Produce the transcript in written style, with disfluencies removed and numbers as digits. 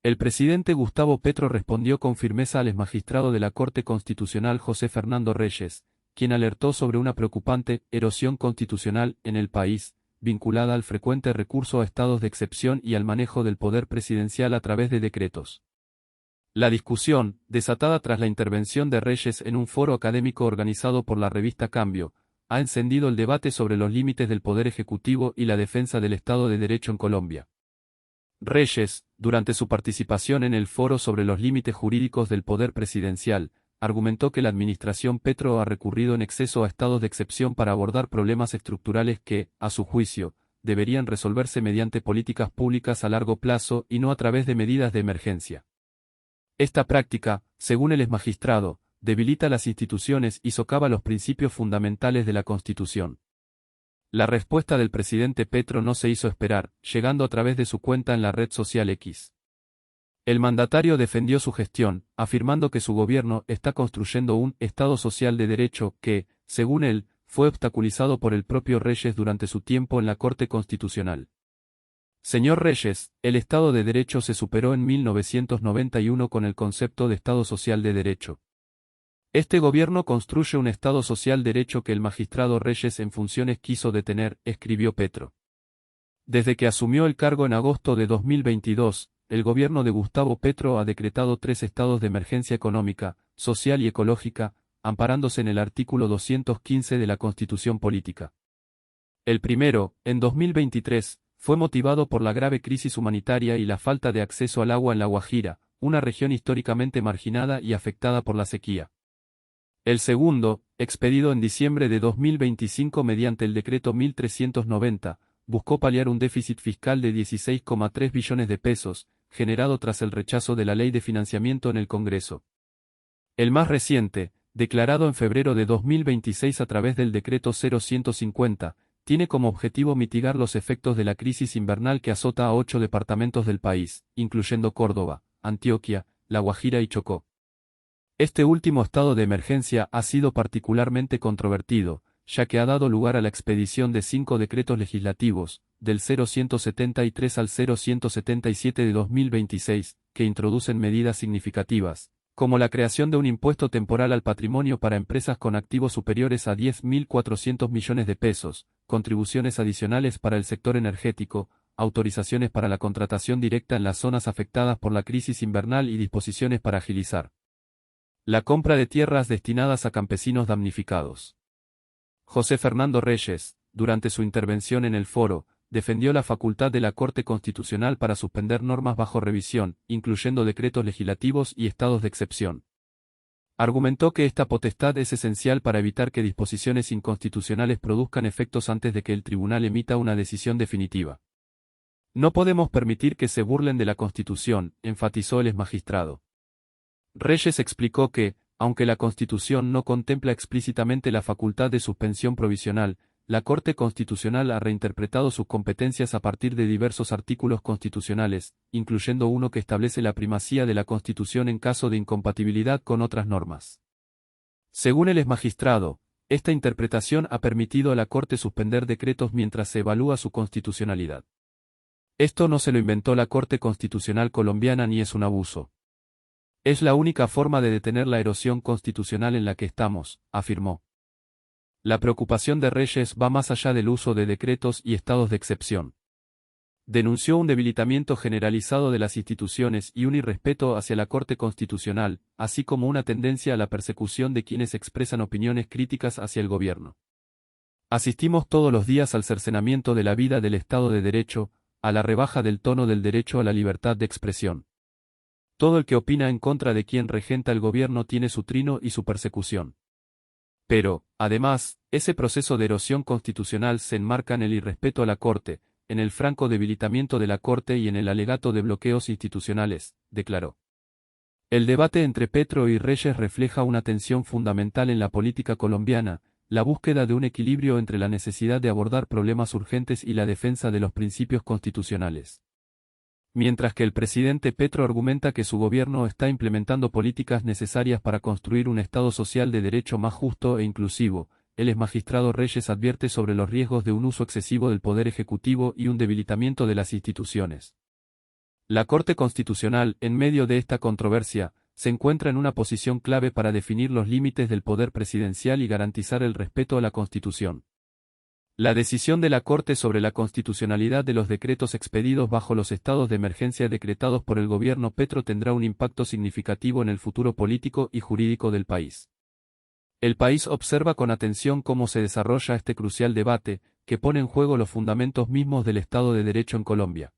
El presidente Gustavo Petro respondió con firmeza al exmagistrado de la Corte Constitucional José Fernando Reyes, quien alertó sobre una preocupante erosión constitucional en el país, vinculada al frecuente recurso a estados de excepción y al manejo del poder presidencial a través de decretos. La discusión, desatada tras la intervención de Reyes en un foro académico organizado por la revista Cambio, ha encendido el debate sobre los límites del poder ejecutivo y la defensa del Estado de Derecho en Colombia. Reyes, durante su participación en el foro sobre los límites jurídicos del poder presidencial, argumentó que la administración Petro ha recurrido en exceso a estados de excepción para abordar problemas estructurales que, a su juicio, deberían resolverse mediante políticas públicas a largo plazo y no a través de medidas de emergencia. Esta práctica, según el exmagistrado, debilita las instituciones y socava los principios fundamentales de la Constitución. La respuesta del presidente Petro no se hizo esperar, llegando a través de su cuenta en la red social X. El mandatario defendió su gestión, afirmando que su gobierno está construyendo un Estado social de derecho que, según él, fue obstaculizado por el propio Reyes durante su tiempo en la Corte Constitucional. Señor Reyes, el Estado de Derecho se superó en 1991 con el concepto de Estado social de derecho. Este gobierno construye un Estado social de derecho que el magistrado Reyes en funciones quiso detener, escribió Petro. Desde que asumió el cargo en agosto de 2022, el gobierno de Gustavo Petro ha decretado 3 estados de emergencia económica, social y ecológica, amparándose en el artículo 215 de la Constitución Política. El primero, en 2023, fue motivado por la grave crisis humanitaria y la falta de acceso al agua en La Guajira, una región históricamente marginada y afectada por la sequía. El segundo, expedido en diciembre de 2025 mediante el decreto 1390, buscó paliar un déficit fiscal de 16,3 billones de pesos, generado tras el rechazo de la Ley de Financiamiento en el Congreso. El más reciente, declarado en febrero de 2026 a través del decreto 0150, tiene como objetivo mitigar los efectos de la crisis invernal que azota a 8 departamentos del país, incluyendo Córdoba, Antioquia, La Guajira y Chocó. Este último estado de emergencia ha sido particularmente controvertido, ya que ha dado lugar a la expedición de 5 decretos legislativos, del 0173 al 0177 de 2026, que introducen medidas significativas, como la creación de un impuesto temporal al patrimonio para empresas con activos superiores a 10.400 millones de pesos, contribuciones adicionales para el sector energético, autorizaciones para la contratación directa en las zonas afectadas por la crisis invernal y disposiciones para agilizar la compra de tierras destinadas a campesinos damnificados. José Fernando Reyes, durante su intervención en el foro, defendió la facultad de la Corte Constitucional para suspender normas bajo revisión, incluyendo decretos legislativos y estados de excepción. Argumentó que esta potestad es esencial para evitar que disposiciones inconstitucionales produzcan efectos antes de que el tribunal emita una decisión definitiva. No podemos permitir que se burlen de la Constitución, enfatizó el exmagistrado. Reyes explicó que, aunque la Constitución no contempla explícitamente la facultad de suspensión provisional, la Corte Constitucional ha reinterpretado sus competencias a partir de diversos artículos constitucionales, incluyendo uno que establece la primacía de la Constitución en caso de incompatibilidad con otras normas. Según el exmagistrado, esta interpretación ha permitido a la Corte suspender decretos mientras se evalúa su constitucionalidad. Esto no se lo inventó la Corte Constitucional colombiana ni es un abuso. Es la única forma de detener la erosión constitucional en la que estamos, afirmó. La preocupación de Reyes va más allá del uso de decretos y estados de excepción. Denunció un debilitamiento generalizado de las instituciones y un irrespeto hacia la Corte Constitucional, así como una tendencia a la persecución de quienes expresan opiniones críticas hacia el gobierno. Asistimos todos los días al cercenamiento de la vida del Estado de Derecho, a la rebaja del tono del derecho a la libertad de expresión. Todo el que opina en contra de quien regenta el gobierno tiene su trino y su persecución. Pero, además, ese proceso de erosión constitucional se enmarca en el irrespeto a la Corte, en el franco debilitamiento de la Corte y en el alegato de bloqueos institucionales, declaró. El debate entre Petro y Reyes refleja una tensión fundamental en la política colombiana, la búsqueda de un equilibrio entre la necesidad de abordar problemas urgentes y la defensa de los principios constitucionales. Mientras que el presidente Petro argumenta que su gobierno está implementando políticas necesarias para construir un Estado social de derecho más justo e inclusivo, el exmagistrado Reyes advierte sobre los riesgos de un uso excesivo del poder ejecutivo y un debilitamiento de las instituciones. La Corte Constitucional, en medio de esta controversia, se encuentra en una posición clave para definir los límites del poder presidencial y garantizar el respeto a la Constitución. La decisión de la Corte sobre la constitucionalidad de los decretos expedidos bajo los estados de emergencia decretados por el gobierno Petro tendrá un impacto significativo en el futuro político y jurídico del país. El país observa con atención cómo se desarrolla este crucial debate, que pone en juego los fundamentos mismos del Estado de Derecho en Colombia.